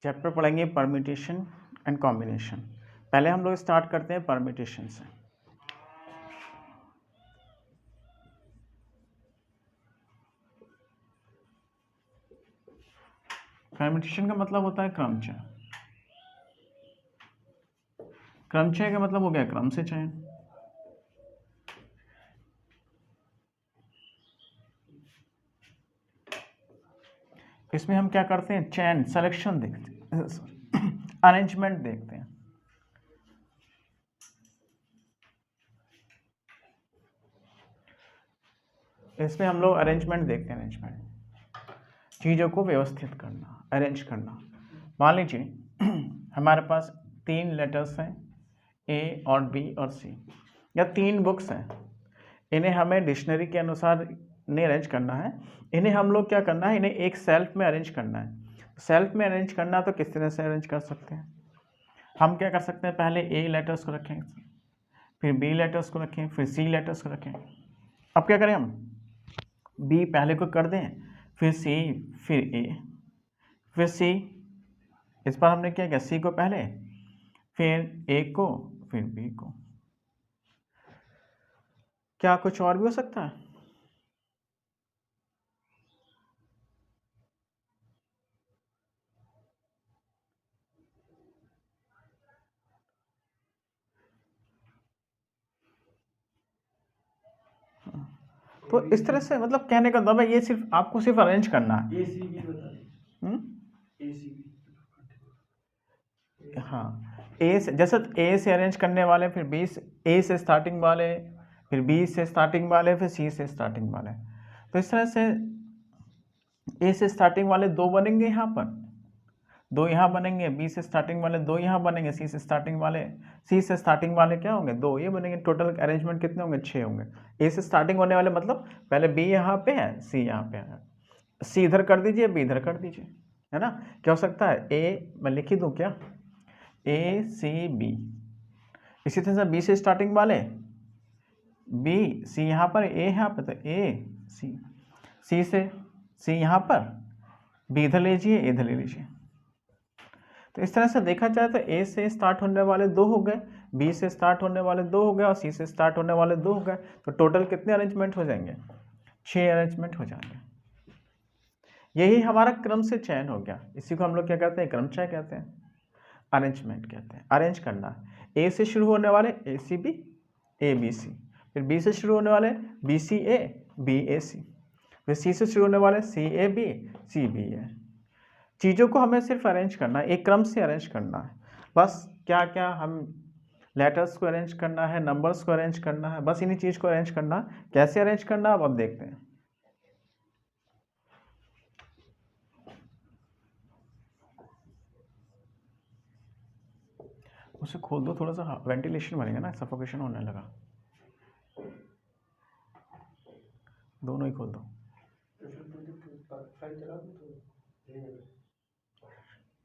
Chapter पढ़ेंगे permutation and combination. पहले हम लोग स्टार्ट करते हैं परम्यूटेशन से। परम्यूटेशन का मतलब होता है क्रमचय। क्रमचय का मतलब हो गया क्रम से चयन। इसमें हम क्या करते हैं, चयन सिलेक्शन देखते हैं, अरेंजमेंट देखते हैं। इसमें हम लोग अरेंजमेंट देखते हैं। अरेंजमेंट चीज़ों को व्यवस्थित करना, अरेंज करना। मान लीजिए हमारे पास 3 लेटर्स हैं, ए और बी और सी, या 3 बुक्स हैं। इन्हें हमें डिक्शनरी के अनुसार नहीं अरेंज करना है, इन्हें हम लोग क्या करना है, इन्हें एक सेल्फ में अरेंज करना है। सेल्फ में अरेंज करना तो किस तरह से अरेंज कर सकते हैं, हम क्या कर सकते हैं, पहले ए लेटर्स को रखें, फिर बी लेटर्स को रखें, फिर सी लेटर्स को रखें। अब क्या करें, हम बी पहले को कर दें, फिर सी, फिर ए, फिर सी। इस बार हमने क्या किया, सी को पहले, फिर ए को, फिर बी को। क्या कुछ और भी हो सकता है? तो इस तरह से मतलब कहने का मतलब है ये सिर्फ आपको सिर्फ अरेंज करना है। हाँ, ए से जैसे ए से अरेंज करने वाले, फिर बी से, ए से स्टार्टिंग वाले, फिर बी से स्टार्टिंग वाले, फिर सी से स्टार्टिंग वाले। तो इस तरह से ए से स्टार्टिंग वाले 2 बनेंगे, यहाँ पर 2 यहाँ बनेंगे, बी से स्टार्टिंग वाले 2 यहाँ बनेंगे, सी से स्टार्टिंग वाले क्या होंगे, 2 ये बनेंगे। टोटल अरेंजमेंट कितने होंगे, 6 होंगे। ए से स्टार्टिंग होने वाले मतलब पहले बी यहाँ पे है, सी यहाँ पे है, सी इधर कर दीजिए, बी इधर कर दीजिए, है ना। क्या हो सकता है, ए मैं लिख ही दूँ क्या, ए सी बी। इसी तरह से बी से स्टार्टिंग वाले बी, सी यहाँ पर, ए यहाँ पर, तो ए सी, सी से सी यहाँ पर, बी इधर लीजिए, इधर ले लीजिए। तो इस तरह से देखा जाए तो ए से स्टार्ट होने वाले 2 हो गए, बी से स्टार्ट होने वाले 2 हो गए, और सी से स्टार्ट होने वाले 2 हो गए। तो टोटल कितने अरेंजमेंट हो जाएंगे, 6 अरेंजमेंट हो जाएंगे। यही हमारा क्रम से चयन हो गया। इसी को हम लोग क्या कहते हैं, क्रमचय कहते हैं, अरेंजमेंट कहते हैं। अरेंज करना, ए से शुरू होने वाले ए C B, A B C, फिर बी से शुरू होने वाले बी सी ए, बी ए सी, फिर सी से शुरू होने वाले सी ए बी, सी बी ए। चीज़ों को हमें सिर्फ अरेंज करना है, एक क्रम से अरेंज करना है। बस क्या क्या, हम लेटर्स को अरेंज करना है, नंबर्स को अरेंज करना है, बस इन्हीं चीज़ को अरेंज करना। कैसे अरेंज करना अब देखते हैं। उसे खोल दो, थोड़ा सा वेंटिलेशन बनेगा ना, सफोकेशन होने लगा। दोनों ही खोल दो।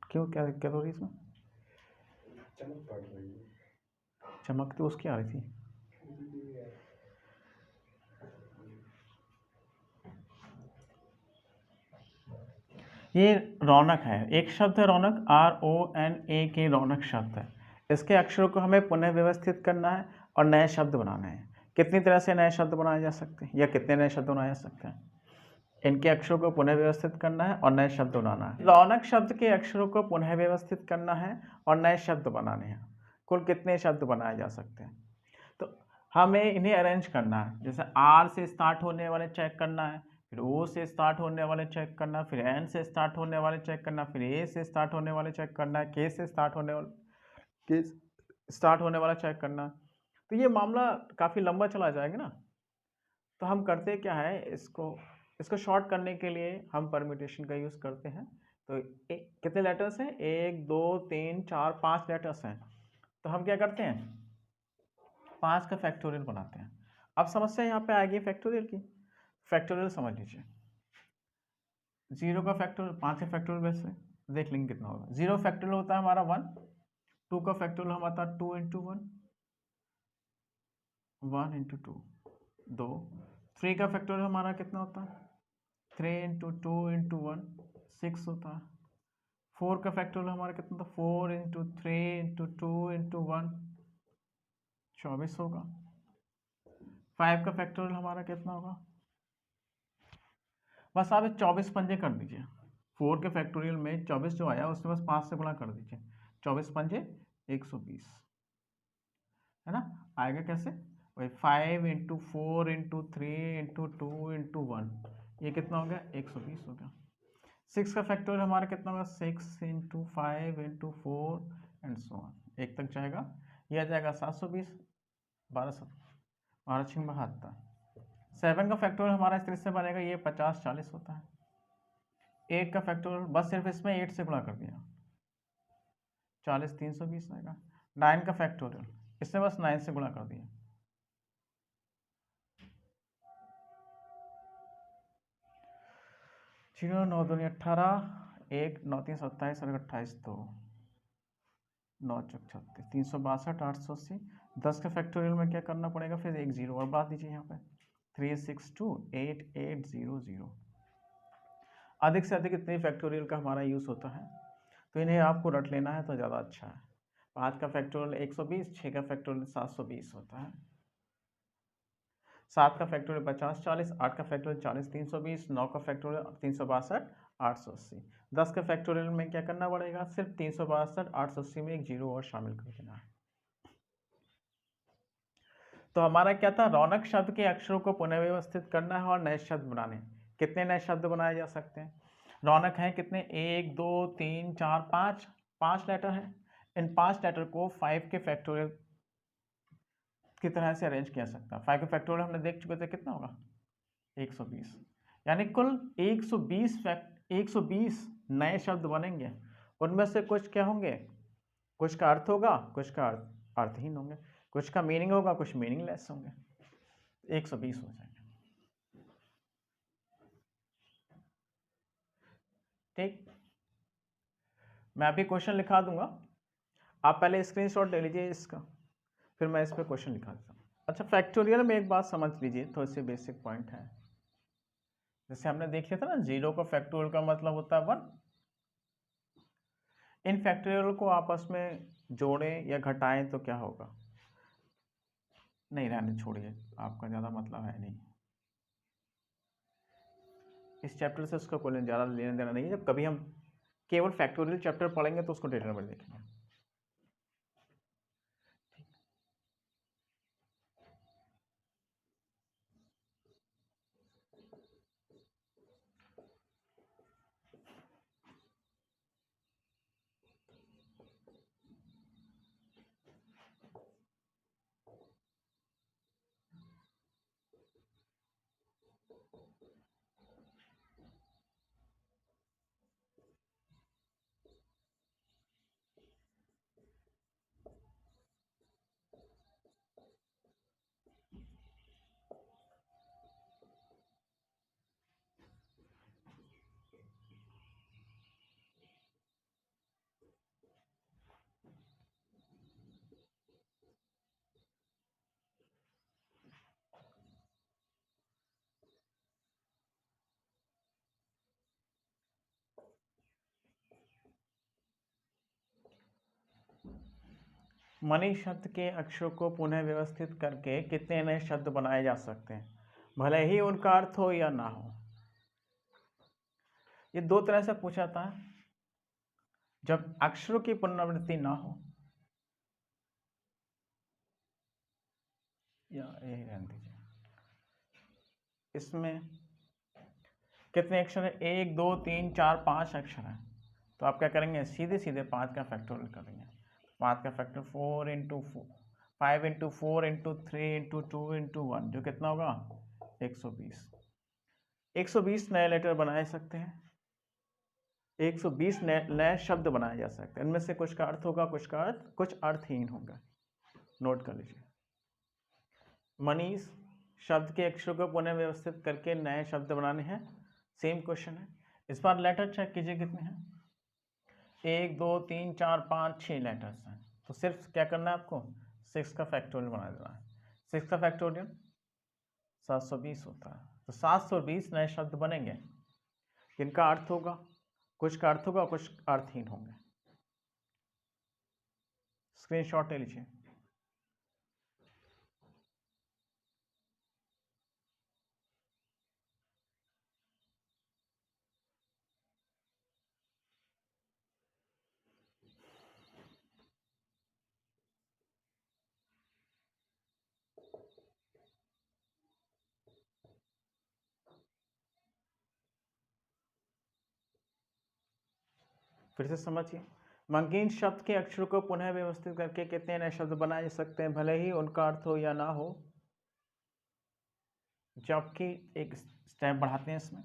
क्यों, क्या दिक्कत हो रही है इसमें? चमक तो उसकी आ रही थी। ये रौनक है, एक शब्द है रौनक, RONAK, रौनक शब्द है। इसके अक्षरों को हमें पुनः व्यवस्थित करना है और नए शब्द बनाने हैं। कितनी तरह से नए शब्द बनाए जा सकते हैं, या कितने नए शब्द बनाए जा सकते हैं? इनके अक्षरों को पुनः व्यवस्थित करना है और नए शब्द बनाना है। रौनक शब्द के अक्षरों को पुनः व्यवस्थित करना है और नए शब्द बनाने हैं। कुल कितने शब्द बनाए जा सकते हैं? तो हमें इन्हें अरेंज करना है। जैसे R से स्टार्ट होने वाले चेक करना है, फिर O से स्टार्ट होने वाले चेक करना, फिर N से स्टार्ट होने वाले चेक करना, फिर A से स्टार्ट होने वाले चेक करना है, K से स्टार्ट होने वाला चेक करना। तो ये मामला काफ़ी लंबा चला जाएगा ना। तो हम करते क्या है, इसको शॉर्ट करने के लिए हम परम्यूटेशन का यूज़ करते हैं। तो कितने लेटर्स हैं, 1 2 3 4 5 लेटर्स हैं। तो हम क्या करते हैं, 5 का फैक्टोरियल बनाते हैं। अब समस्या यहाँ पे आएगी फैक्टोरियल की। फैक्टोरियल समझ लीजिए, 0 का फैक्टोरियल 5 का फैक्टोरियल, वैसे देख लेंगे कितना होगा। 0 फैक्टोरियल होता है हमारा 1, 2 का फैक्टोरियल हमारा 2 इंटू 1, 1 इंटू 2 2। 3 का फैक्टोरियल हमारा कितना होता है, 3 इंटू 2 इंटू 1 6 होता है। 4 का फैक्टोरियल हमारा कितना था, 4 इंटू 3 इंटू 2 इंटू 1, 24 होगा। 5 का फैक्टोरियल हमारा कितना होगा, बस आप 24 पंजे कर दीजिए। 4 के फैक्टोरियल में 24 जो आया उसमें बस 5 से गुणा कर दीजिए, 24 पंजे 120, है ना। आएगा कैसे, वही 5 इंटू 4 इंटू 3 इंटू 2 इंटू 1, ये कितना हो गया, 120 हो गया। 6 का फैक्टोरियल हमारा कितना होगा, 6 into 5 into 4 and so on, 1 तक जाएगा, ये आ जाएगा 720, 12 छिंग 72। 7 का फैक्टोरियल हमारा इस तरह से बनेगा, ये 50 40 होता है। 8 का फैक्टोरियल बस सिर्फ इसमें 8 से गुणा कर दिया, 40 320 आएगा। 9 का फैक्टोरियल इसमें बस 9 से गुणा कर दिया, 0 9 दूनी 18, 1 9 3 27 और 28 2 9 चौक 36, 362 880। 10 का फैक्टोरियल में क्या करना पड़ेगा, फिर एक जीरो और बात दीजिए यहाँ पे, 362 8800। अधिक से अधिक इतने फैक्टोरियल का हमारा यूज़ होता है, तो इन्हें आपको रट लेना है तो ज़्यादा अच्छा है। 5 का फैक्टोरियल 120, 6 का फैक्टोरियल 720 होता है, 7 का फैक्टोरियल 50 40, 8 का फैक्टोरियल 40 320, 9 का फैक्टोरियल 362 880। 10 का फैक्टोरियल में क्या करना पड़ेगा, सिर्फ 362 880 में एक जीरो और शामिल कर देना है। तो हमारा क्या था, रौनक शब्द के अक्षरों को पुनर्व्यवस्थित करना है और नए शब्द बनाने। कितने नए शब्द बनाए जा सकते हैं, रौनक है कितने, 1 2 3 4 5, 5 लेटर है। इन 5 लेटर को 5 के फैक्टोरियल की तरह से अरेंज किया सकता है। 5 के फैक्टोरियल हमने देख चुके थे, कितना होगा 120, यानी कुल 120 नए शब्द बनेंगे। उनमें से कुछ क्या होंगे, कुछ का अर्थ होगा, कुछ का अर्थहीन होंगे, कुछ का मीनिंग होगा, कुछ मीनिंगलेस होंगे। 120 हो जाएंगे, ठीक। मैं अभी क्वेश्चन लिखा दूंगा, आप पहले स्क्रीनशॉट ले लीजिए इसका, फिर मैं इस पर क्वेश्चन लिखा देता हूँ। अच्छा, फैक्टोरियल में एक बात समझ लीजिए, थोड़े से बेसिक पॉइंट है। जैसे हमने देख लिया था ना, 0 का फैक्टोरियल का मतलब होता है 1। इन फैक्टोरियल को आपस में जोड़ें या घटाएं तो क्या होगा, नहीं रहने छोड़िए, आपका ज़्यादा मतलब है नहीं, इस चैप्टर से उसका कोई ज़्यादा लेने देना नहीं है। जब कभी हम केवल फैक्टोरियल चैप्टर पढ़ेंगे तो उसको डिटेल में देखेंगे। मनी शब्द के अक्षरों को पुनः व्यवस्थित करके कितने नए शब्द बनाए जा सकते हैं, भले ही उनका अर्थ हो या ना हो। ये दो तरह से पूछा था, जब अक्षरों की पुनरावृत्ति ना हो, या यही रहने दीजिए, इसमें कितने अक्षर है, 1 2 3 4 5 अक्षर हैं, तो आप क्या करेंगे, सीधे सीधे 5 का फैक्टोरियल करेंगे। 5 का factor 4 into 5 into 4 into 3 into 2 into 1, जो कितना होगा 120। 120 नए लेटर बनाए सकते हैं, 120 नए शब्द बनाए जा सकते हैं। इनमें से कुछ का अर्थ होगा, कुछ अर्थहीन होगा। नोट कर लीजिए। मनीष शब्द के अक्षरों को पुनः व्यवस्थित करके नए शब्द बनाने हैं, सेम क्वेश्चन है। इस बार लेटर चेक कीजिए कितने हैं, 1 2 3 4 5 6 लेटर्स हैं, तो सिर्फ क्या करना है आपको, 6 का फैक्टोरियल बना देना है। 6 का फैक्टोरियल 720 होता है, तो 720 नए शब्द बनेंगे, जिनका अर्थ होगा, कुछ का अर्थ होगा, कुछ अर्थहीन होंगे। स्क्रीनशॉट ले लीजिए। फिर से समझिए, मंकीन शब्द के अक्षरों को पुनः व्यवस्थित करके कितने नए शब्द बनाए जा सकते हैं, भले ही उनका अर्थ हो या ना हो। जबकि एक स्टेप बढ़ाते हैं इसमें,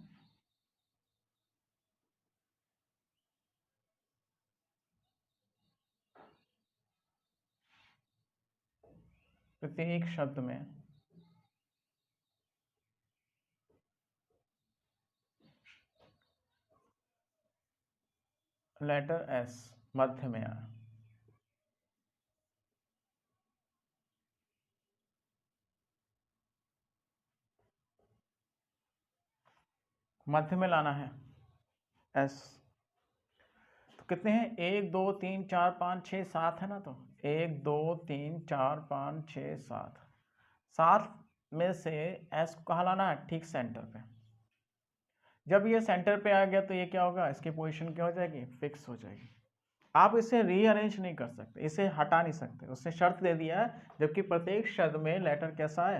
प्रत्येक शब्द में लेटर एस मध्य में आए। मध्य में लाना है एस। तो कितने हैं, 1 2 3 4 5 6 7 है ना। तो 1 2 3 4 5 6 7, 7 में से एस को कहाँ लाना है, ठीक सेंटर पे। जब ये सेंटर पे आ गया तो ये क्या होगा, इसकी पोजीशन क्या हो जाएगी, फिक्स हो जाएगी। आप इसे रीअरेंज नहीं कर सकते, इसे हटा नहीं सकते, उसने शर्त दे दिया है जबकि प्रत्येक शब्द में लेटर कैसा है,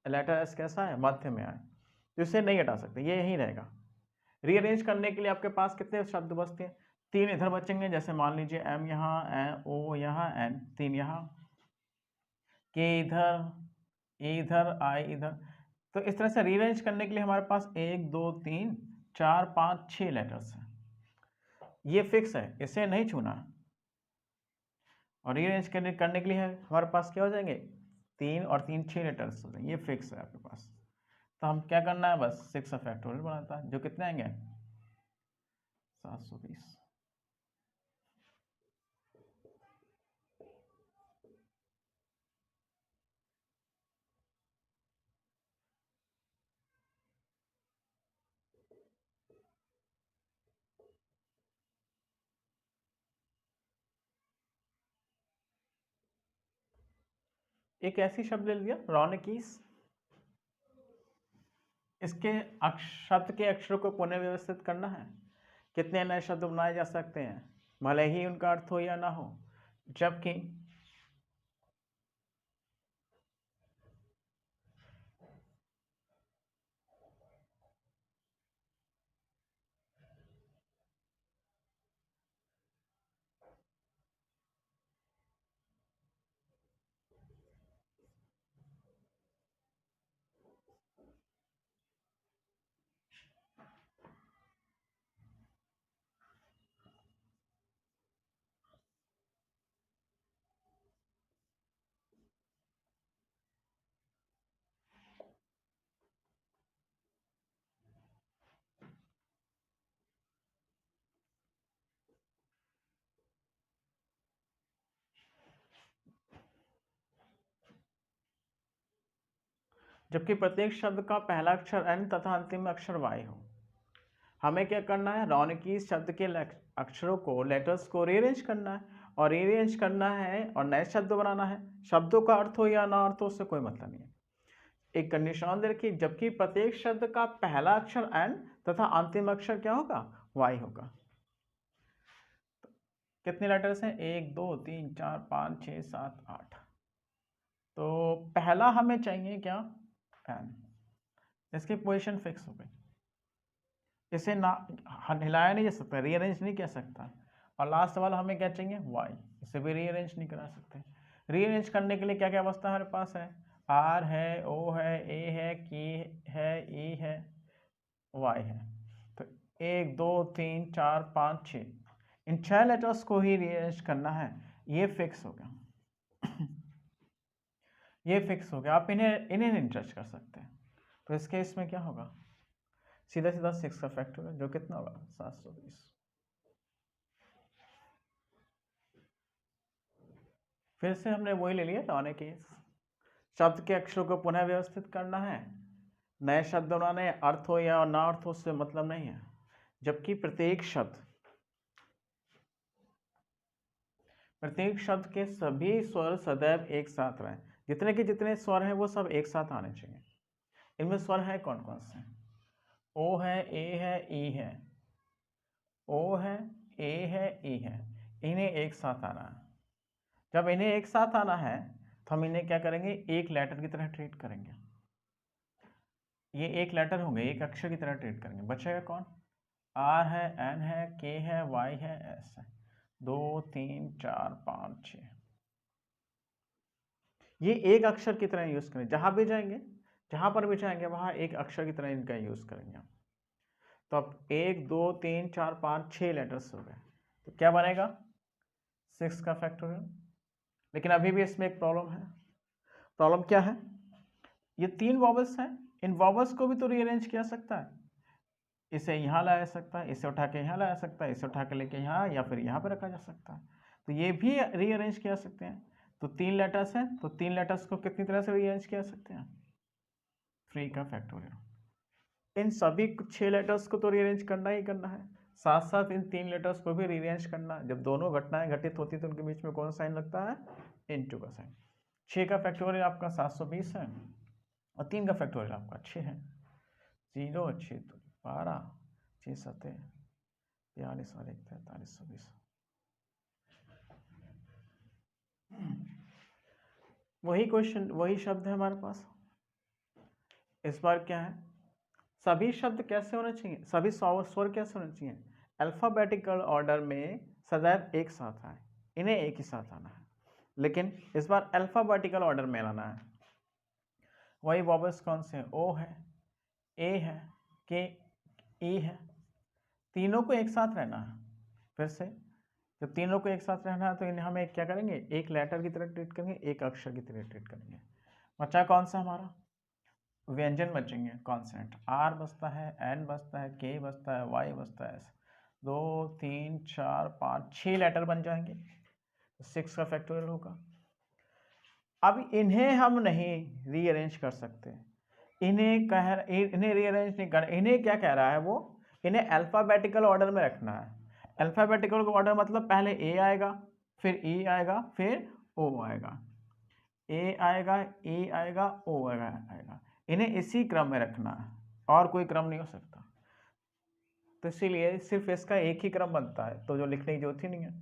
लेटर एस कैसा है, मध्य में आए, तो इसे नहीं हटा सकते, ये यहीं रहेगा। रीअरेंज करने के लिए आपके पास कितने शब्द बचते हैं, 3 इधर बचेंगे, जैसे मान लीजिए एम यहाँ, ओ यहाँ, एन, 3 यहाँ, के इधर, इधर, आई इधर। तो इस तरह से रीअरेंज करने के लिए हमारे पास 1 2 3 4 5 6 लेटर्स हैं, ये फिक्स है, इसे नहीं छूना। और रीअरेंज करने के लिए हमारे पास क्या हो जाएंगे, 3 और 3 6 लेटर्स हो जाएंगे, ये फिक्स है आपके पास। तो हम क्या करना है, बस 6 फैक्टोरियल बनाता है, जो कितने आएंगे 720। एक ऐसी शब्द ले लिया रॉनिकीस, इसके शब्द के अक्षरों को पुनः व्यवस्थित करना है, कितने नए शब्द बनाए जा सकते हैं, भले ही उनका अर्थ हो या ना हो। जबकि प्रत्येक शब्द का पहला अक्षर एन तथा अंतिम अक्षर वाई हो। हमें क्या करना है, रॉनिकीस शब्द के अक्षरों को, लेटर्स को रीअरेंज करना है, और रीअरेंज करना है और नए शब्द बनाना है। शब्दों का अर्थ हो या ना अर्थ हो, उससे कोई मतलब नहीं है। एक कंडीशन दे रखी, जबकि प्रत्येक शब्द का पहला अक्षर एन तथा अंतिम अक्षर क्या होगा, वाई होगा। तो कितने लेटर्स हैं, 1 2 3 4 5 6 7 8। तो पहला हमें चाहिए क्या, एन, इसकी पोजीशन फिक्स हो गई, इसे ना हिलाया नहीं जा सकता, रीअरेंज नहीं कर सकता। और लास्ट वाला हमें क्या चाहिए, वाई, इसे भी रीअरेंज नहीं करा सकते। रीअरेंज करने के लिए क्या क्या अवस्था हमारे पास है, आर है, ओ है, ए है, की है, ई है, वाई है। तो 1 2 3 4 5 6, इन 6 लेटर्स को ही रीअरेंज करना है, ये फिक्स हो गया। ये फिक्स हो गया, आप इन्हें नहीं टच कर सकते। तो इस केस में क्या होगा, सीधा सीधा 6 का फैक्टर है, जो कितना होगा 720। फिर से हमने वही ले लिया, रॉने केस, शब्द के अक्षरों को पुनः व्यवस्थित करना है, नए शब्द बनाने, अर्थ हो या ना अर्थ हो उससे मतलब नहीं है। जबकि प्रत्येक शब्द प्रत्येक शब्द के सभी स्वर सदैव एक साथ रहें। जितने के जितने स्वर हैं वो सब एक साथ आने चाहिए। इनमें स्वर है कौन कौन से? ओ है, ए है, ई है। ओ है, ए है, ई है। इन्हें एक साथ आना है। जब इन्हें एक साथ आना है तो हम इन्हें क्या करेंगे, एक लेटर की तरह ट्रीट करेंगे। ये एक लेटर होंगे, एक अक्षर की तरह ट्रीट करेंगे। बचेगा कौन? आर है, एन है, के है, वाई है, एस है। 2 3 4 5 6। ये एक अक्षर की तरह यूज करेंगे। जहां भी जाएंगे, जहां पर भी जाएंगे वहां एक अक्षर की तरह इनका यूज करेंगे। तो अब 1 2 3 4 5 6 लेटर्स हो गए। तो क्या बनेगा? 6 का फैक्टोरियल। लेकिन अभी भी इसमें एक प्रॉब्लम है। प्रॉब्लम क्या है? ये 3 वॉवल्स हैं, इन वॉवल्स को भी तो रीअरेंज किया सकता है। इसे यहाँ लाया सकता है, इसे उठा के यहाँ लाया सकता है, इसे उठा के लेके यहाँ या फिर यहाँ पे रखा जा सकता है। तो ये भी रीअरेंज किया सकते हैं। तो 3 लेटर्स हैं, तो 3 लेटर्स को कितनी तरह से रीअरेंज किया सकते हैं? 3 का फैक्टोरियल। इन सभी 6 लेटर्स को तो रीअरेंज करना ही करना है, साथ साथ इन 3 लेटर्स को भी रीअरेंज करना है। जब दोनों घटनाएं घटित होती तो उनके बीच में कौन सा साइन लगता है? इनटू का साइन। 6 का फैक्टोरियल आपका 720 है और 3 का फैक्टोरियल आपका 6 है। 0 6 12 6 7 42 और 1 4320। वही क्वेश्चन, वही शब्द है हमारे पास। इस बार क्या है? सभी शब्द कैसे होने चाहिए, सभी स्वर कैसे होने चाहिए? अल्फाबेटिकल ऑर्डर में सदैव एक साथ आए, इन्हें एक ही साथ आना है। लेकिन इस बार अल्फाबेटिकल ऑर्डर में लाना है। वही वॉवल्स कौन से? ओ है, ए है, के, ई है। तीनों को एक साथ रहना है। फिर से जब तीनों को एक साथ रहना है तो इन्हें हम एक क्या करेंगे, एक लेटर की तरह ट्रीट करेंगे, एक अक्षर की तरह ट्रीट करेंगे। बचा कौन सा हमारा? व्यंजन बचेंगे, कॉन्सेंट। आर बचता है, एन बचता है, के बचता है, वाई बचता है, 2 3 4 5 6 लेटर बन जाएंगे। 6 का फैक्टोरियल होगा। अब इन्हें हम नहीं रीअरेंज कर सकते। इन्हें रीअरेंज नहीं कर, इन्हें क्या कह रहा है वो? इन्हें अल्फाबेटिकल ऑर्डर में रखना है। अल्फाबेटिकल ऑर्डर मतलब पहले ए आएगा, फिर ई आएगा, फिर ओ आएगा। ए आएगा, ई आएगा, ओ आएगा। इन्हें इसी क्रम में रखना है, और कोई क्रम नहीं हो सकता। तो इसीलिए सिर्फ इसका एक ही क्रम बनता है, तो जो लिखने की जरूरत ही नहीं है।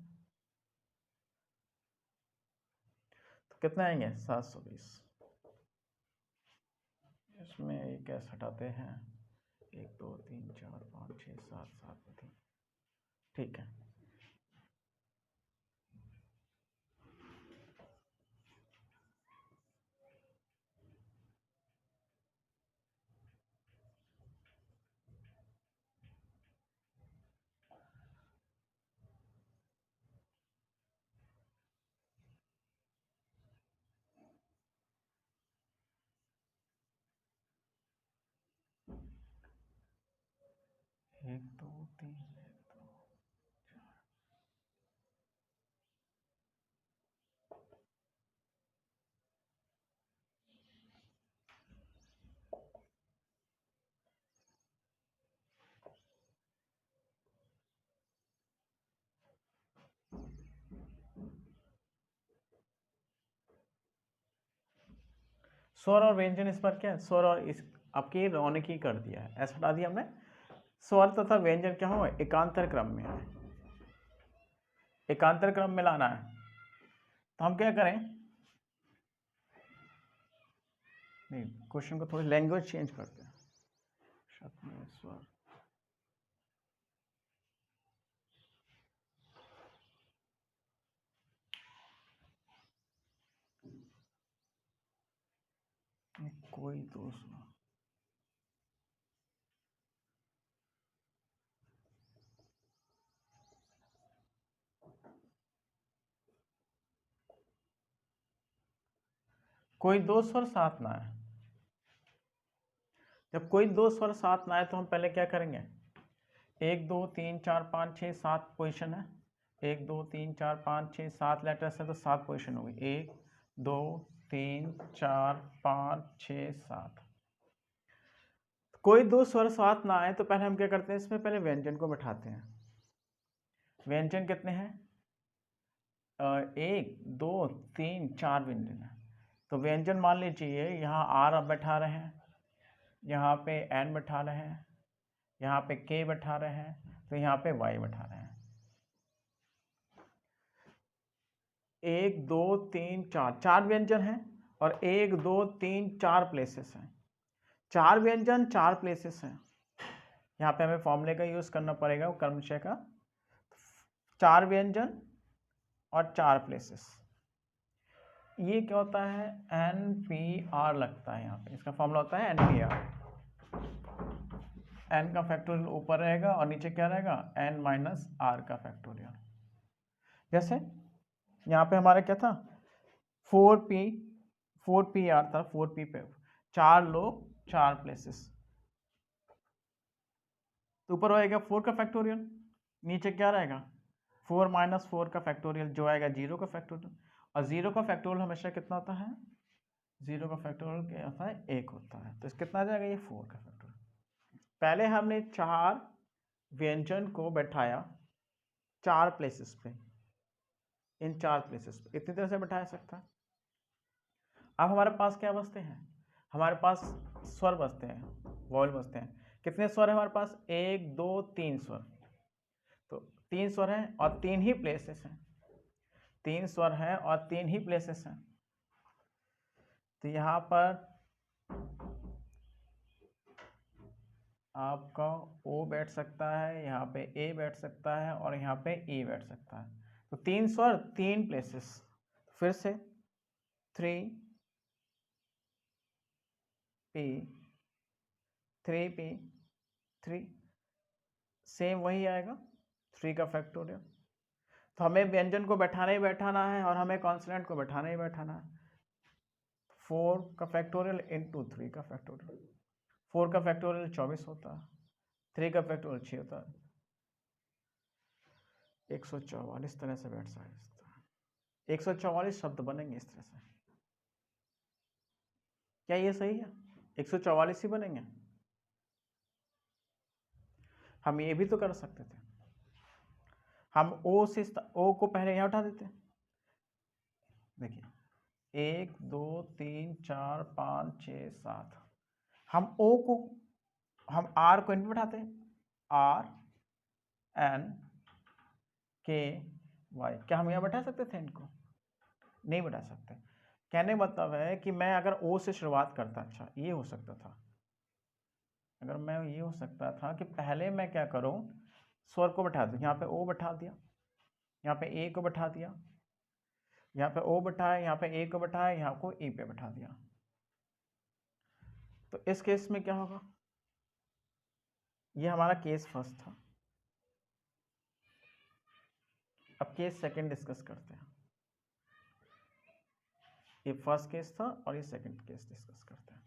तो कितना आएंगे? 720। इसमें एक ऐसा हटाते हैं, 1 2 3 4 5 6 7 7 3। ठीक है। एक दो तीन, स्वर और व्यंजन इस बार क्या है? स्वर और इस आपकी रौनक ही कर दिया है, ऐसा हटा दिया हमने। स्वर तथा व्यंजन क्या हो? एकांतर क्रम में है, एकांतर क्रम में लाना है। तो हम क्या करें, नहीं क्वेश्चन को थोड़ी लैंग्वेज चेंज करते हैं। शब्द में स्वर, कोई दोष ना, कोई दो स्वर साथ ना आए। जब कोई दो स्वर साथ ना आए तो हम पहले क्या करेंगे? 1 2 3 4 5 6 7 पोजिशन है। 1 2 3 4 5 6 7 लेटर्स है तो 7 पोजिशन होगी। 1 2 3 4 5 6 7। कोई दो स्वर साथ ना आए तो पहले हम क्या करते हैं, इसमें पहले व्यंजन को बैठाते हैं। व्यंजन कितने हैं? 1 2 3 4 व्यंजन है। तो व्यंजन मान लीजिए यहाँ आर अब बैठा रहे हैं, यहाँ पे एन बैठा रहे हैं, यहाँ पे के बैठा रहे हैं, तो यहाँ पे वाई बैठा रहे हैं। 1 2 3 4 4 व्यंजन हैं और 1 2 3 4 प्लेसेस हैं। 4 व्यंजन 4 प्लेसेस हैं। यहाँ पे हमें फॉर्मूले का यूज करना पड़ेगा, वो क्रमशः का 4 व्यंजन और 4 प्लेसेस। ये क्या होता है, NPR लगता है यहाँ पे, इसका फॉर्मूला होता है NPR। n का फैक्टोरियल ऊपर रहेगा और नीचे क्या रहेगा, n माइनस आर का फैक्टोरियल। जैसे यहाँ पे हमारा क्या था, 4PR था, 4P पे 4 लोग 4 प्लेसेस, तो ऊपर रहेगा 4 का फैक्टोरियल, नीचे क्या रहेगा 4 माइनस 4 का फैक्टोरियल जो आएगा 0 का फैक्टोरियल। और 0 का फैक्टोरियल हमेशा कितना होता है, 0 का फैक्टोरियल क्या होता है, 1 होता है। तो इस कितना आ जाएगा, ये 4 का फैक्टोरियल। पहले हमने 4 व्यंजन को बैठाया 4 प्लेसेस पे, इन 4 प्लेसेस पे इतनी तरह से बैठाया सकता है। अब हमारे पास क्या बचते हैं, हमारे पास स्वर बचते हैं, वॉवल बचते हैं। कितने स्वर है हमारे पास, 1 2 3 स्वर। तो 3 स्वर हैं और 3 ही प्लेसेस हैं, 3 स्वर हैं और 3 ही प्लेसेस हैं। तो यहाँ पर आपका O बैठ सकता है, यहाँ पे A बैठ सकता है और यहाँ पे E बैठ सकता है। तो 3 स्वर 3 प्लेसेस। फिर से 3P 3P 3, सेम वही आएगा 3 का फैक्टोरियल। तो हमें व्यंजन को बैठाना ही बैठाना है और हमें कॉन्सोनेंट को बैठाना ही बैठाना है। 4 का फैक्टोरियल इंटू 3 का फैक्टोरियल। 4 का फैक्टोरियल 24 होता है, 3 का फैक्टोरियल 6 होता है, 144 तरह से बैठ सकता है। 144 शब्द बनेंगे इस तरह से। क्या ये सही है, 144 ही बनेंगे। हम ये भी तो कर सकते थे, हम O को पहले यहाँ उठा देते। देखिए 1 2 3 4 5 6 7, हम R को इनमें बैठाते हैं, R N K Y। क्या हम यहाँ बैठा सकते थे इनको, नहीं बैठा सकते। कहने का मतलब है कि मैं अगर O से शुरुआत करता, अच्छा ये हो सकता था, अगर मैं ये हो सकता था कि पहले मैं क्या करूं, स्वर को बैठा दूं, यहाँ पे O बैठा दिया, यहाँ पे A को बैठा दिया, यहाँ पे O बैठाया, यहाँ पे A को बैठाया, यहाँ को E पे बैठा दिया। तो इस केस में क्या होगा, ये हमारा केस फर्स्ट था। अब केस सेकंड डिस्कस करते हैं। ये फर्स्ट केस था और ये सेकंड केस डिस्कस करते हैं।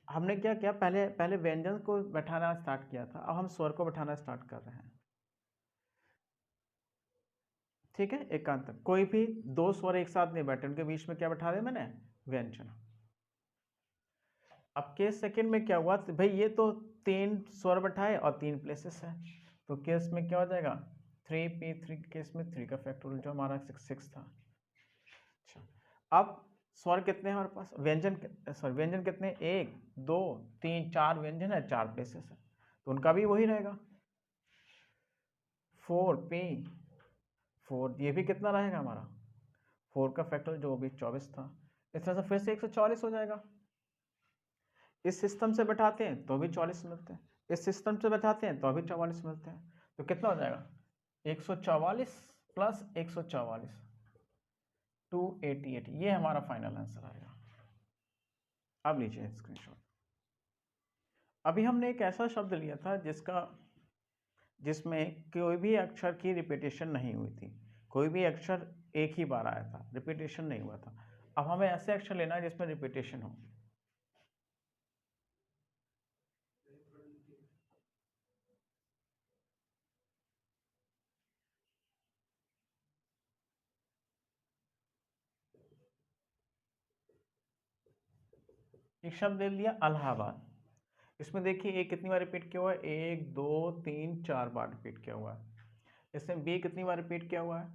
हमने क्या किया, पहले व्यंजन को बैठाना स्टार्ट किया था, अब हम स्वर को बैठाना स्टार्ट कर रहे हैं। ठीक है, एकांत कोई भी 2 स्वर एक साथ नहीं बैठे, उनके बीच में क्या बैठा दिया मैंने, व्यंजन। अब केस सेकंड में क्या हुआ, तो भाई ये तो 3 स्वर बैठाए और 3 प्लेसेस है, तो केस में क्या हो जाएगा, 3P3 केस में 3 का फैक्टोरियल जो हमारा 6 था। अच्छा, अब स्वर कितने हैं हमारे पास, व्यंजन कितने, 1 2 3 4 व्यंजन है, 4 प्लेसेस है, तो उनका भी वही रहेगा 4P4। ये भी कितना रहेगा हमारा, 4 का फैक्टोरियल जो भी 24 था। इस तरह से फिर से 144 हो जाएगा। इस सिस्टम से बैठाते हैं तो भी 44 मिलते हैं, इस सिस्टम से बैठाते हैं तो भी 44 मिलते हैं। तो कितना हो जाएगा, 144 प्लस 144 288, ये हमारा फाइनल आंसर आएगा। अब लीजिए स्क्रीनशॉट। अभी हमने एक ऐसा शब्द लिया था जिसमें कोई भी अक्षर की रिपीटेशन नहीं हुई थी, कोई भी अक्षर एक ही बार आया था, रिपीटेशन नहीं हुआ था। अब हमें ऐसे अक्षर लेना है जिसमें रिपीटेशन हो। एक शब्द ले लिया अलाहाबाद, इसमें देखिए ए कितनी बार रिपीट किया हुआ है, 1 2 3 4 बार रिपीट किया हुआ है। इसमें बी कितनी बार रिपीट किया हुआ है,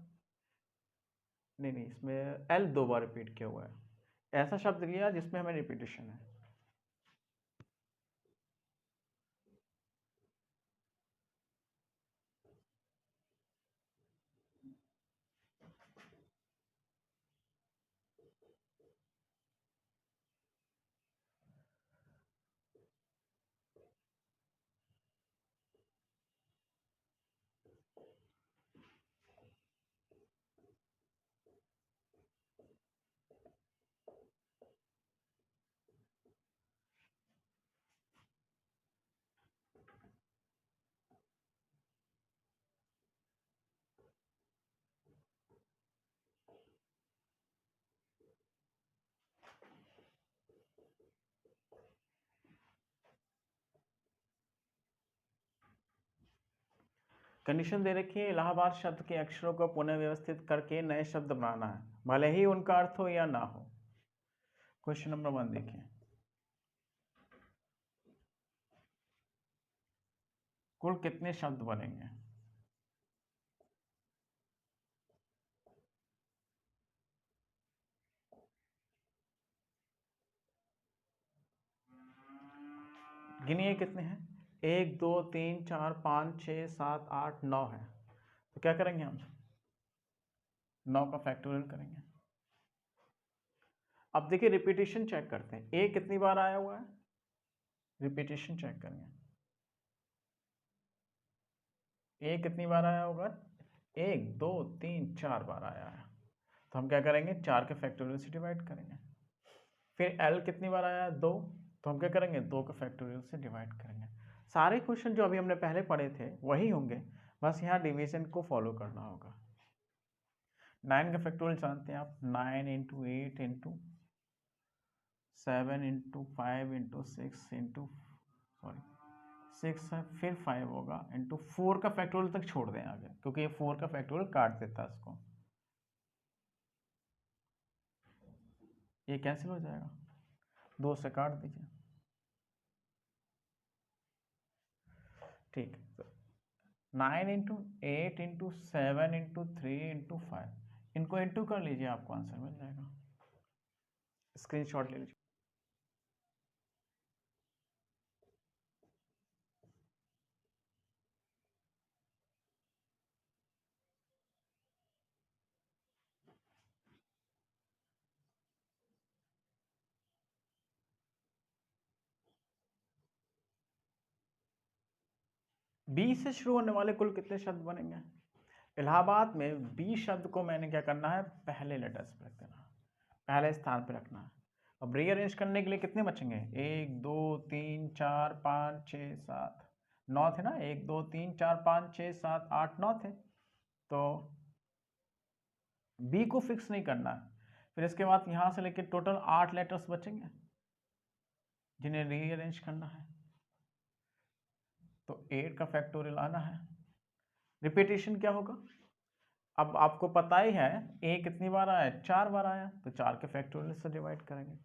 नहीं, इसमें एल 2 बार रिपीट किया हुआ है, ऐसा शब्द लिया जिसमें हमें रिपीटेशन है। कंडीशन दे रखी है, इलाहाबाद शब्द के अक्षरों को पुनः व्यवस्थित करके नए शब्द बनाना है, भले ही उनका अर्थ हो या ना हो। क्वेश्चन नंबर 1 देखिए, कुल कितने शब्द बनेंगे? गिनिए कितने हैं। 1 2 3 4 5 6 7 8 9 है। तो क्या करेंगे हम? 9 का फैक्टोरियल करेंगे। अब देखिए रिपीटेशन चेक करते हैं, ए कितनी बार आया हुआ है, रिपीटेशन चेक करेंगे। ए कितनी बार आया होगा? 1 2 3 4 बार आया है। तो हम क्या करेंगे, 4 के फैक्टोरियल से डिवाइड करेंगे। फिर एल कितनी बार आया? 2। तो हम क्या करेंगे, 2 के फैक्टोरियल से डिवाइड करेंगे। सारे क्वेश्चन जो अभी हमने पहले पढ़े थे वही होंगे, बस यहाँ डिवीजन को फॉलो करना होगा। 9 का फैक्टोरियल जानते हैं आप, 9 into 8 into 7 into 5 into 6 into sorry 6 है, फिर 5 होगा इंटू 4 का फैक्टोरियल तक छोड़ दें आगे, क्योंकि ये 4 का फैक्टोरियल काट देता है इसको, ये कैंसिल हो जाएगा, 2 से काट दीजिए। ठीक है, 9 इंटू 8 इंटू 7 इंटू 3 इंटू 5, इनको इंटू कर लीजिए, आपको आंसर मिल जाएगा। स्क्रीनशॉट ले लीजिए। बी से शुरू होने वाले कुल कितने शब्द बनेंगे? इलाहाबाद में बी शब्द को मैंने क्या करना है, पहले लेटर्स पे रख देना, पहले स्थान पे रखना है। अब रीअरेंज करने के लिए कितने बचेंगे? 1 2 3 4 5 6 7 9 थे ना, 1 2 3 4 5 6 7 8 9 थे। तो बी को फिक्स नहीं करना है। फिर इसके बाद यहां से लेकर टोटल 8 लेटर्स बचेंगे जिन्हें रीअरेंज करना है। तो 8 का फैक्टोरियल आना है। रिपीटेशन क्या होगा? अब आपको पता ही है ए कितनी बार आया, 4 बार आया, तो 4 के फैक्टोरियल से डिवाइड करेंगे।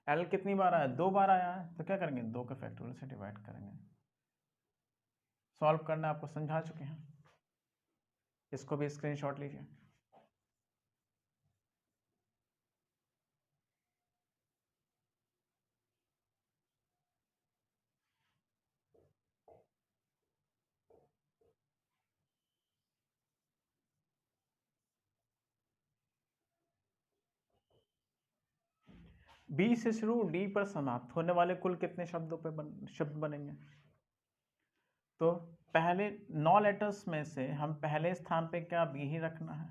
एल कितनी बार आया, 2 बार आया है, तो क्या करेंगे, 2 के फैक्टोरियल से डिवाइड करेंगे। सॉल्व करना आपको समझा चुके हैं, इसको भी स्क्रीनशॉट लीजिए। बी से शुरू डी पर समाप्त होने वाले कुल कितने शब्दों पे शब्द बनेंगे? तो पहले 9 लेटर्स में से हम पहले स्थान पे क्या बी ही रखना है,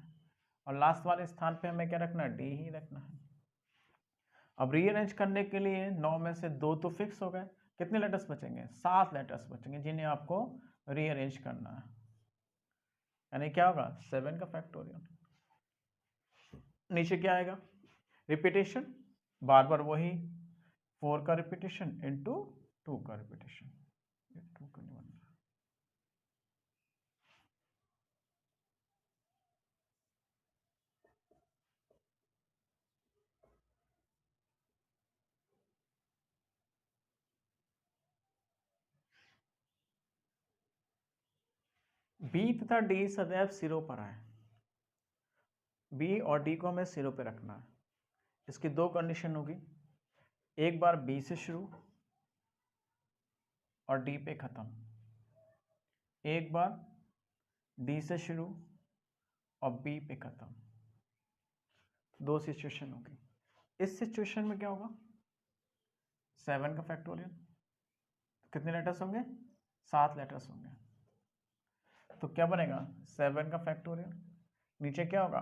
और लास्ट वाले स्थान पे हमें क्या रखना है, डी ही रखना है। अब रीअरेंज करने के लिए 9 में से 2 तो फिक्स हो गए, कितने लेटर्स बचेंगे, 7 लेटर्स बचेंगे जिन्हें आपको रीअरेंज करना है। यानी क्या होगा, 7 का फैक्टोरियल। नीचे क्या आएगा, रिपीटेशन, बार बार वही 4 का रिपीटेशन इंटू 2 का रिपीटेशन, 2 का नहीं बन रहा। बी तथा डी सदैव सिरों पर आए, बी और डी को हमें 0 पे रखना है। इसकी दो कंडीशन होगी, एक बार बी से शुरू और डी पे ख़त्म, एक बार डी से शुरू और बी पे ख़त्म। दो सिचुएशन होगी। इस सिचुएशन में क्या होगा, 7 का फैक्टोरियल, कितने लेटर्स होंगे, 7 लेटर्स होंगे। तो क्या बनेगा, 7 का फैक्टोरियल, नीचे क्या होगा,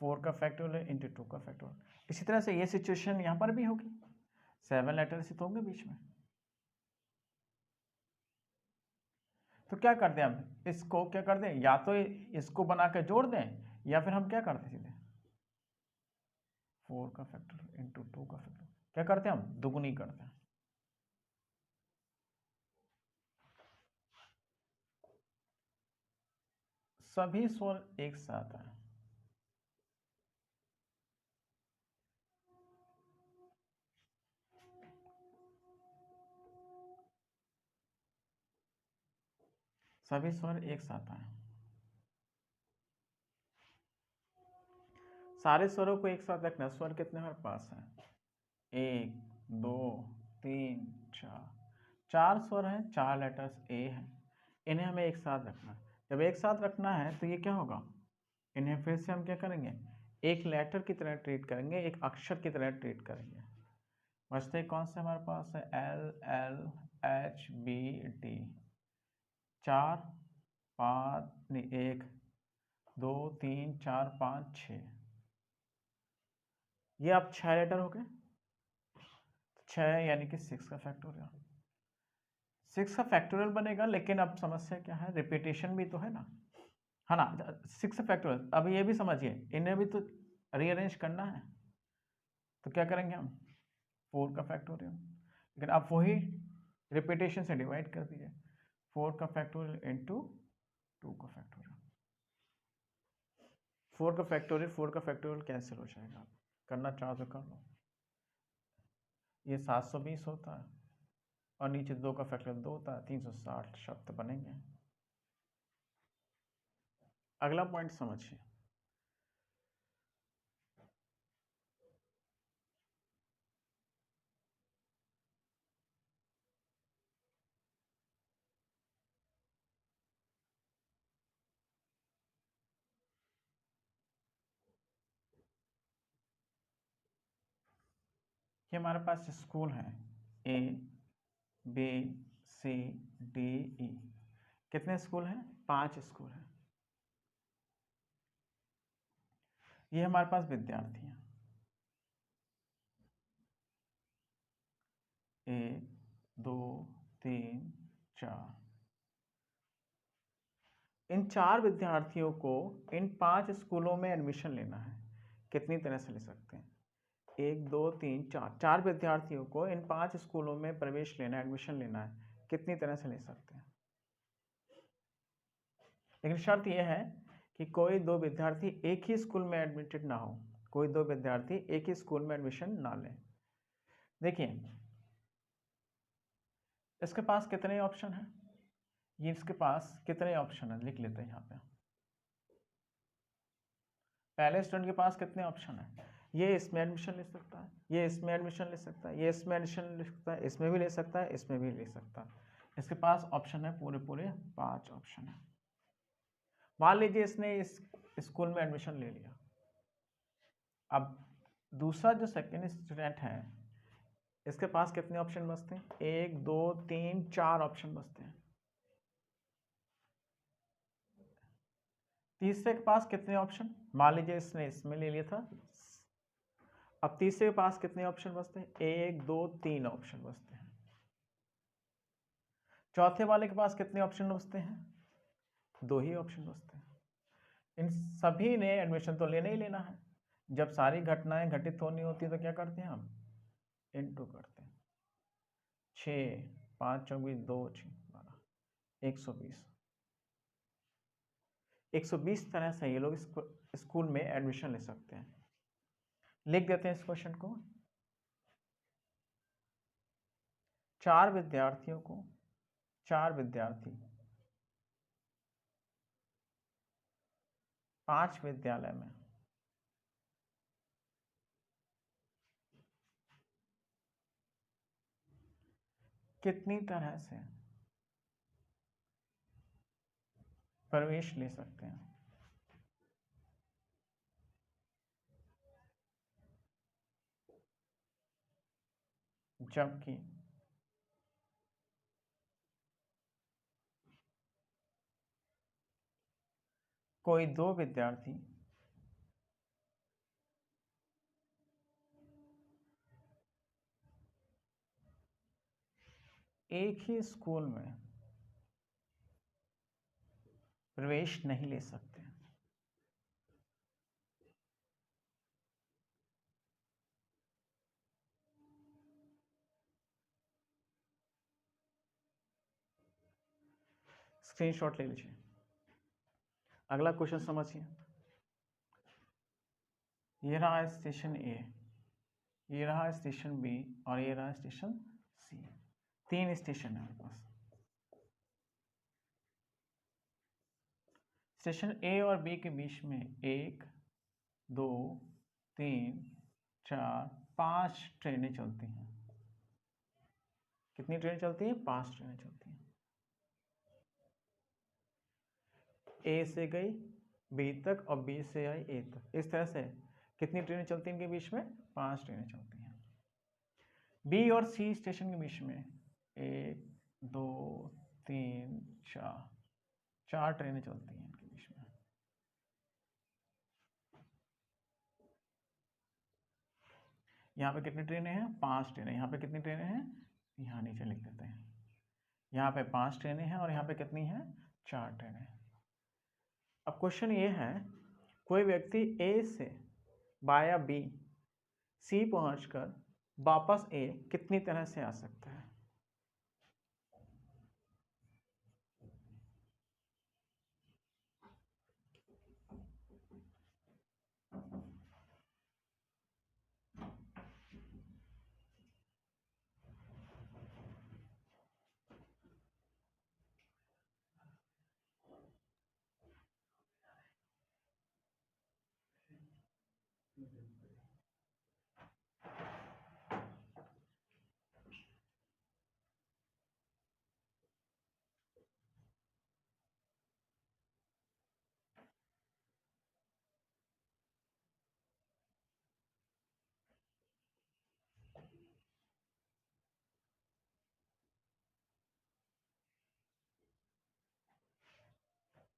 4 का फैक्टोरियल इंटू 2 का फैक्टोरियल। इसी तरह से ये सिचुएशन यहाँ पर भी होगी, 7 लेटर्स ही तो होंगे बीच में। तो क्या करते हैं हम, इसको क्या कर दें, या तो इसको बना के जोड़ दें, या फिर हम क्या करते हैं सीधे 4 का फैक्टोरियल इंटू 2 का फैक्टोरियल, क्या करते हैं हम, दुगुनी करते हैं। सभी स्वर एक साथ हैं, सभी स्वर एक साथ आए, सारे स्वरों को एक साथ रखना। स्वर कितने हमारे पास हैं, 1 2 3 4, 4 स्वर हैं, 4 लेटर्स ए हैं, इन्हें हमें एक साथ रखना है। जब एक साथ रखना है तो ये क्या होगा, इन्हें फिर से हम क्या करेंगे, एक लेटर की तरह ट्रीट करेंगे, एक अक्षर की तरह ट्रीट करेंगे। बचते कौन से हमारे पास है, L L H B D, 4 5 नहीं 1 2 3 4 5 6, ये अब 6 लेटर हो गए, 6 यानी कि 6 का फैक्टोरियल, 6 का फैक्टोरियल बनेगा। लेकिन अब समस्या क्या है, रिपीटेशन भी तो है ना, 6 का फैक्टोरियल। अब ये भी समझिए, इन्हें भी तो रीअरेंज करना है, तो क्या करेंगे हम, 4 का फैक्टोरियल, लेकिन आप वही रिपीटेशन से डिवाइड कर दीजिए, 4 का फैक्टोरियल इंटू 2 का फैक्टोरियल। 4 का फैक्टोरियल कैंसिल हो जाएगा, करना चाहो तो कर लो, ये 720 होता है, और नीचे 2 का फैक्टोरियल 2 होता है, 360 शब्द बनेंगे। अगला पॉइंट समझिए, ये हमारे पास स्कूल है, A B C D E, कितने स्कूल हैं, 5 स्कूल हैं। ये हमारे पास विद्यार्थी हैं, 1 2 3 4, इन 4 विद्यार्थियों को इन 5 स्कूलों में एडमिशन लेना है। कितनी तरह से ले सकते हैं, 1 2 3 4, 4 विद्यार्थियों को इन 5 स्कूलों में प्रवेश लेना है, एडमिशन लेना है, कितनी तरह से ले सकते हैं। लेकिन शर्त यह है कि कोई 2 विद्यार्थी एक ही स्कूल में एडमिटेड ना हो, कोई 2 विद्यार्थी एक ही स्कूल में एडमिशन ना लें। देखिए इसके पास कितने ऑप्शन हैं, ये इसके पास कितने ऑप्शन हैं, लिख लेते हैं यहाँ पे। पहले स्टूडेंट के पास कितने ऑप्शन हैं, ये इसमें एडमिशन ले सकता है, ये इसमें एडमिशन ले सकता है, ये इसमें एडमिशन ले सकता है, इसमें भी ले सकता है, इसमें भी ले सकता है। इसके पास ऑप्शन है पूरे पूरे 5 ऑप्शन है। मान लीजिए इसने इस स्कूल में एडमिशन ले लिया, अब दूसरा जो सेकेंड स्टूडेंट है इसके पास कितने ऑप्शन बचते हैं, 1 2 3 4 ऑप्शन बचते हैं। तीसरे के पास कितने ऑप्शन, मान लीजिए इसने इसमें ले लिया था, अब तीसरे के पास कितने ऑप्शन बचते हैं, 1 2 3 ऑप्शन बचते हैं। चौथे वाले के पास कितने ऑप्शन बचते हैं, 2 ही ऑप्शन बचते हैं। इन सभी ने एडमिशन तो लेना ही लेना है। जब सारी घटनाएं घटित होनी होती है तो क्या करते हैं हम, इनटू करते हैं, 6 5 24 2 6 12, 120, 120 तरह से ये लोग स्कूल में एडमिशन ले सकते हैं। लिख देते हैं इस क्वेश्चन को, 4 विद्यार्थियों को, 4 विद्यार्थी 5 विद्यालय में कितनी तरह से प्रवेश ले सकते हैं? जबकि कोई 2 विद्यार्थी एक ही स्कूल में प्रवेश नहीं ले सकते। स्क्रीनशॉट ले लीजिए। अगला क्वेश्चन समझिए। ये रहा स्टेशन ए, ये रहा स्टेशन बी और ये रहा स्टेशन सी। 3 स्टेशन है हमारे पास। स्टेशन ए और बी के बीच में 1 2 3 4 5 ट्रेनें चलती हैं। कितनी ट्रेनें चलती हैं? 5 ट्रेनें चलती हैं। ए से गई बी तक और बी से आई ए तक। इस तरह से कितनी ट्रेनें चलती हैं इनके बीच में? 5 ट्रेनें चलती हैं। बी और सी स्टेशन के बीच में 1 2 3 4 ट्रेनें चलती हैं इनके बीच में। यहाँ पे कितनी ट्रेनें हैं? 5 ट्रेनें। यहाँ पे कितनी ट्रेनें हैं? यहाँ नीचे लिख देते हैं। यहाँ पे 5 ट्रेनें हैं और यहाँ पे कितनी हैं? 4 ट्रेनें। अब क्वेश्चन ये है, कोई व्यक्ति ए से बाया बी सी पहुंचकर वापस ए कितनी तरह से आ सकता है?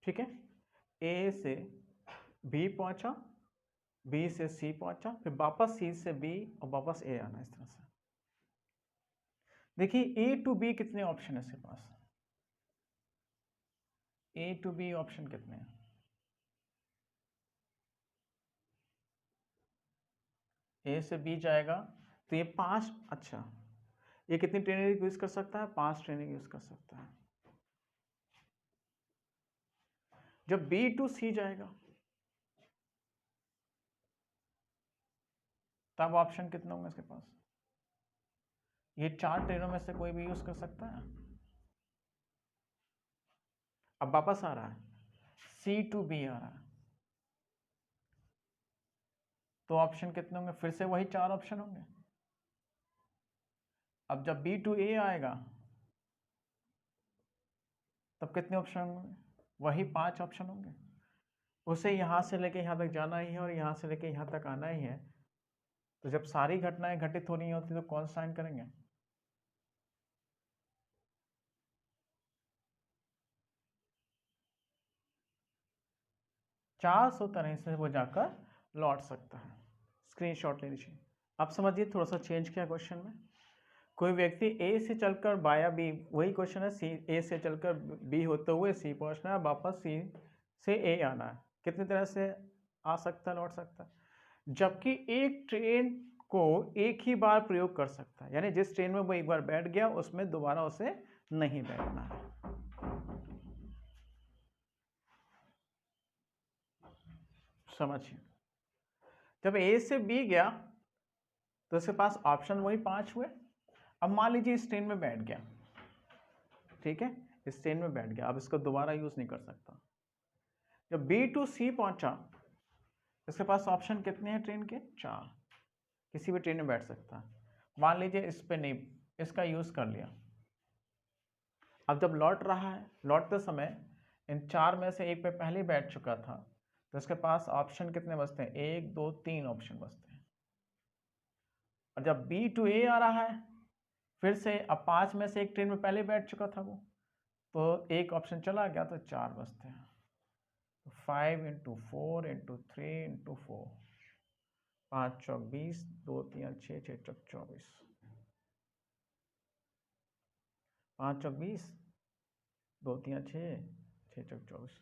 ठीक है, ए से बी पहुंचा, बी से सी पहुंचा, फिर वापस सी से बी और वापस ए आना। इस तरह से देखिए ए टू बी कितने ऑप्शन है इसके पास? ए टू बी ऑप्शन कितने हैं? ए से बी जाएगा तो ये 5। अच्छा, ये कितनी ट्रेनिंग यूज कर सकता है? 5 ट्रेनिंग यूज कर सकता है। जब बी टू सी जाएगा तब ऑप्शन कितने होंगे इसके पास? ये 4 ट्रेनों में से कोई भी यूज कर सकता है। अब वापस आ रहा है, सी टू बी आ रहा है, तो ऑप्शन कितने होंगे? फिर से वही 4 ऑप्शन होंगे। अब जब बी टू ए आएगा तब कितने ऑप्शन होंगे? वही 5 ऑप्शन होंगे। उसे यहां से लेके यहां तक जाना ही है और यहां से लेके यहां तक आना ही है। तो जब सारी घटनाएं घटित हो रही होती तो कौन साइन करेंगे? 400 तरह से वो जाकर लौट सकता है। स्क्रीनशॉट ले लीजिए। अब समझिए, थोड़ा सा चेंज किया क्वेश्चन में। कोई व्यक्ति ए से चलकर बाया बी, वही क्वेश्चन है, सी ए से चलकर बी होते हुए सी पहुंचना है, वापस सी से ए आना है। कितनी तरह से आ सकता है, लौट सकता है? जबकि एक ट्रेन को एक ही बार प्रयोग कर सकता है, यानी जिस ट्रेन में वो एक बार बैठ गया उसमें दोबारा उसे नहीं बैठना है। समझिए, जब ए से बी गया तो उसके पास ऑप्शन वही 5 हुए। अब मान लीजिए इस ट्रेन में बैठ गया, ठीक है, इस ट्रेन में बैठ गया, अब इसको दोबारा यूज नहीं कर सकता। जब बी टू सी पहुंचा, इसके पास ऑप्शन कितने हैं ट्रेन के? 4, किसी भी ट्रेन में बैठ सकता है। मान लीजिए इस पे नहीं, इसका यूज़ कर लिया। अब जब लौट रहा है, लौटते समय इन 4 में से एक पे पहले ही बैठ चुका था, तो इसके पास ऑप्शन कितने बचते हैं? 1 2 3 ऑप्शन बचते हैं। और जब बी टू ए आ रहा है, फिर से अब 5 में से एक ट्रेन में पहले बैठ चुका था वो, तो एक ऑप्शन चला गया, तो 4 बचते हैं। तो 5 × 4 × 3 × 4, 5 चौक 20, 2 3 6, 6 चौक 24, 5 चौक 20, 2 3 6, 6 चौक 24,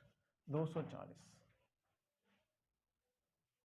240।